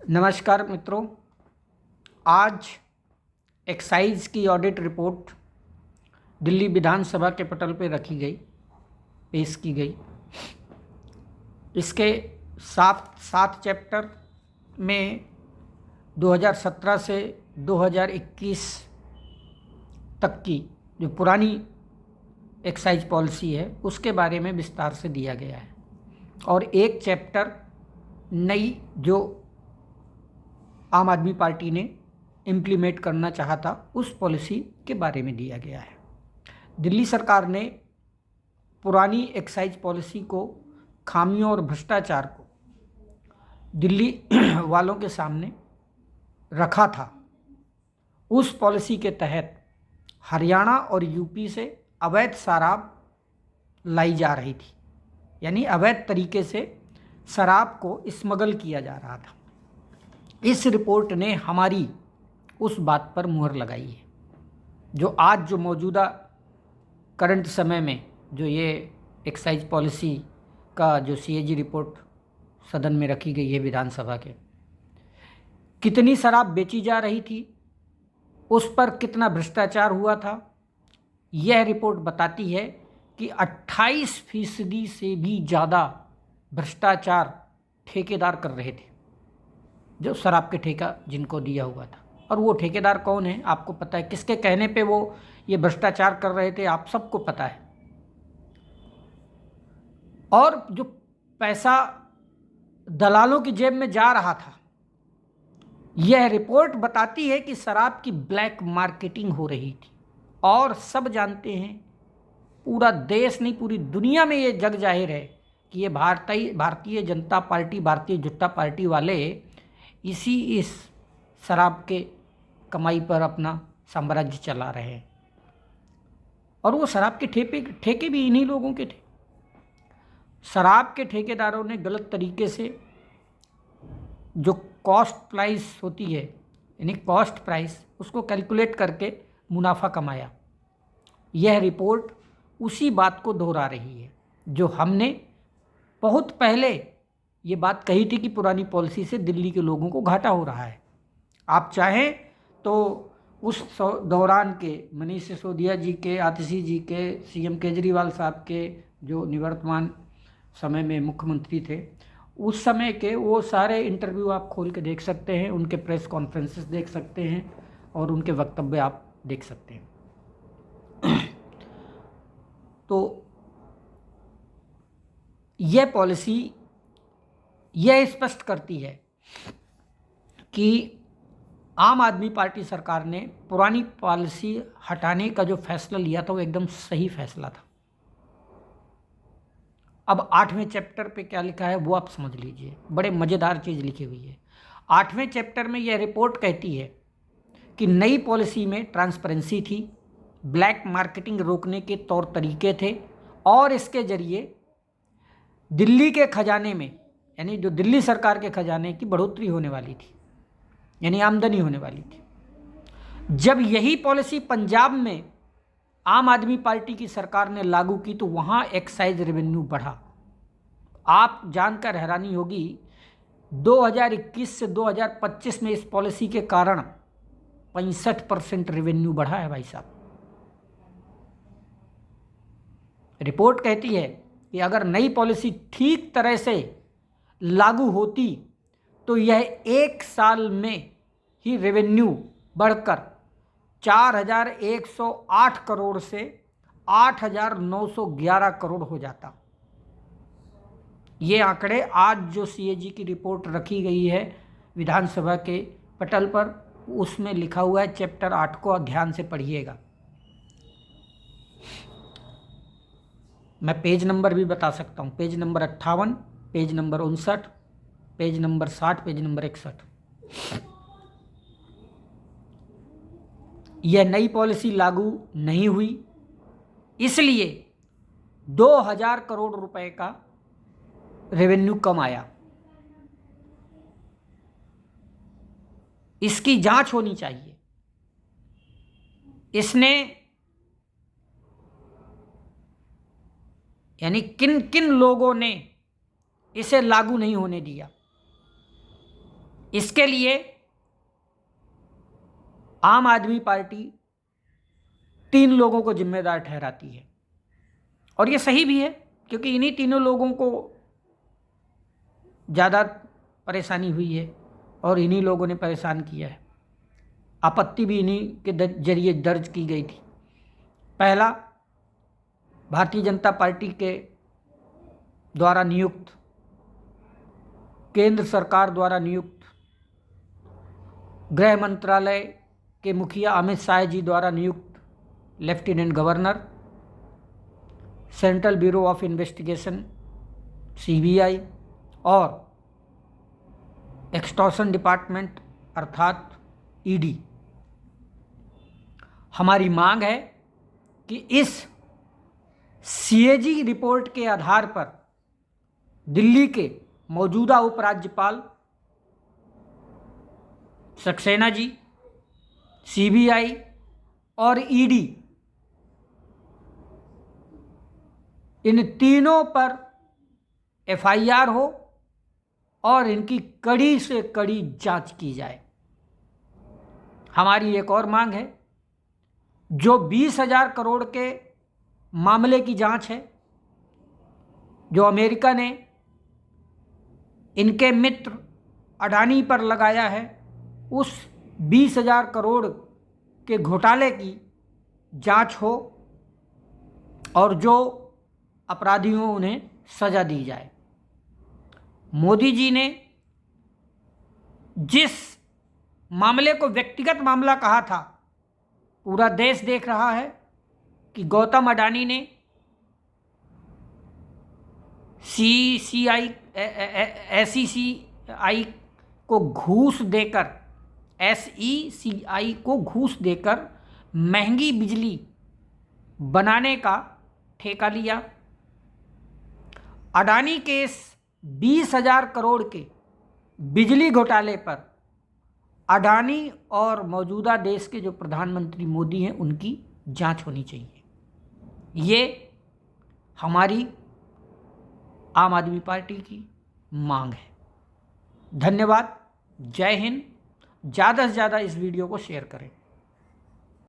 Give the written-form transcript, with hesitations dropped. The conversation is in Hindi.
नमस्कार मित्रों, आज एक्साइज की ऑडिट रिपोर्ट दिल्ली विधानसभा के पटल पर रखी गई, पेश की गई। इसके सात चैप्टर में 2017 से 2021 तक की जो पुरानी एक्साइज पॉलिसी है उसके बारे में विस्तार से दिया गया है, और एक चैप्टर नई जो आम आदमी पार्टी ने इम्प्लीमेंट करना चाहा था उस पॉलिसी के बारे में दिया गया है। दिल्ली सरकार ने पुरानी एक्साइज पॉलिसी को, खामियों और भ्रष्टाचार को दिल्ली वालों के सामने रखा था। उस पॉलिसी के तहत हरियाणा और यूपी से अवैध शराब लाई जा रही थी, यानी अवैध तरीके से शराब को स्मगल किया जा रहा था। इस रिपोर्ट ने हमारी उस बात पर मुहर लगाई है। जो आज जो मौजूदा करंट समय में जो ये एक्साइज पॉलिसी का जो सीएजी रिपोर्ट सदन में रखी गई है विधानसभा के, कितनी शराब बेची जा रही थी, उस पर कितना भ्रष्टाचार हुआ था, यह रिपोर्ट बताती है कि 28% से भी ज़्यादा भ्रष्टाचार ठेकेदार कर रहे थे, जो शराब के ठेका जिनको दिया हुआ था। और वो ठेकेदार कौन है आपको पता है, किसके कहने पे वो ये भ्रष्टाचार कर रहे थे आप सबको पता है। और जो पैसा दलालों की जेब में जा रहा था, यह रिपोर्ट बताती है कि शराब की ब्लैक मार्केटिंग हो रही थी। और सब जानते हैं, पूरा देश नहीं पूरी दुनिया में ये जग जाहिर है कि ये भारतीय जनता पार्टी, भारतीय जनता पार्टी वाले इस शराब के कमाई पर अपना साम्राज्य चला रहे हैं। और वो शराब के ठेके भी इन्हीं लोगों के थे। शराब के ठेकेदारों ने गलत तरीके से जो कॉस्ट प्राइस होती है, यानी कॉस्ट प्राइस, उसको कैलकुलेट करके मुनाफा कमाया। यह रिपोर्ट उसी बात को दोहरा रही है जो हमने बहुत पहले ये बात कही थी कि पुरानी पॉलिसी से दिल्ली के लोगों को घाटा हो रहा है। आप चाहें तो उस दौरान के मनीष सिसोदिया जी के, आतिशी जी के, सीएम केजरीवाल साहब के, जो निवर्तमान समय में मुख्यमंत्री थे, उस समय के वो सारे इंटरव्यू आप खोल के देख सकते हैं, उनके प्रेस कॉन्फ्रेंसेस देख सकते हैं और उनके वक्तव्य आप देख सकते हैं। तो यह पॉलिसी यह स्पष्ट करती है कि आम आदमी पार्टी सरकार ने पुरानी पॉलिसी हटाने का जो फैसला लिया था वो एकदम सही फैसला था। अब 8वें चैप्टर पे क्या लिखा है वो आप समझ लीजिए, बड़े मज़ेदार चीज़ लिखी हुई है। 8वें चैप्टर में यह रिपोर्ट कहती है कि नई पॉलिसी में ट्रांसपेरेंसी थी, ब्लैक मार्केटिंग रोकने के तौर तरीके थे, और इसके जरिए दिल्ली के खजाने में, यानी जो दिल्ली सरकार के खजाने की बढ़ोतरी होने वाली थी, यानी आमदनी होने वाली थी। जब यही पॉलिसी पंजाब में आम आदमी पार्टी की सरकार ने लागू की तो वहाँ एक्साइज रेवेन्यू बढ़ा। आप जानकर हैरानी होगी, 2021 से 2025 में इस पॉलिसी के कारण 65% रेवेन्यू बढ़ा है भाई साहब। रिपोर्ट कहती है कि अगर नई पॉलिसी ठीक तरह से लागू होती तो यह एक साल में ही रेवेन्यू बढ़कर 4,108 करोड़ से 8,911 करोड़ हो जाता। ये आंकड़े आज जो सीएजी की रिपोर्ट रखी गई है विधानसभा के पटल पर, उसमें लिखा हुआ है। चैप्टर 8 को ध्यान से पढ़िएगा। मैं पेज नंबर भी बता सकता हूँ, page number 58, page number 59, page number 60, page number 61। यह नई पॉलिसी लागू नहीं हुई, इसलिए 2,000 करोड़ रुपए का रेवेन्यू कम आया। इसकी जांच होनी चाहिए। इसने यानी किन किन लोगों ने इसे लागू नहीं होने दिया, इसके लिए आम आदमी पार्टी 3 लोगों को जिम्मेदार ठहराती है, और ये सही भी है, क्योंकि इन्हीं तीनों लोगों को ज़्यादा परेशानी हुई है और इन्हीं लोगों ने परेशान किया है। आपत्ति भी इन्हीं के जरिए दर्ज की गई थी। पहला, भारतीय जनता पार्टी के द्वारा नियुक्त, केंद्र सरकार द्वारा नियुक्त गृह मंत्रालय के मुखिया अमित शाह जी द्वारा नियुक्त lieutenant governor, central bureau of investigation CBI और एक्सटॉर्शन डिपार्टमेंट अर्थात ED। हमारी मांग है कि इस CAG रिपोर्ट के आधार पर दिल्ली के मौजूदा उपराज्यपाल सक्सेना जी, CBI और ED, इन तीनों पर FIR हो और इनकी कड़ी से कड़ी जांच की जाए। हमारी एक और मांग है, जो 20,000 करोड़ के मामले की जांच है जो अमेरिका ने इनके मित्र अडानी पर लगाया है, उस 20,000 करोड़ के घोटाले की जांच हो और जो अपराधियों उन्हें सजा दी जाए। मोदी जी ने जिस मामले को व्यक्तिगत मामला कहा था, पूरा देश देख रहा है कि गौतम अडानी ने SECI को घूस देकर SECI को घूस देकर महंगी बिजली बनाने का ठेका लिया। अडानी के इस 20,000 करोड़ के बिजली घोटाले पर अडानी और मौजूदा देश के जो प्रधानमंत्री मोदी हैं उनकी जांच होनी चाहिए। ये हमारी आम आदमी पार्टी की मांग है। धन्यवाद। जय हिंद। ज़्यादा से ज़्यादा इस वीडियो को शेयर करें।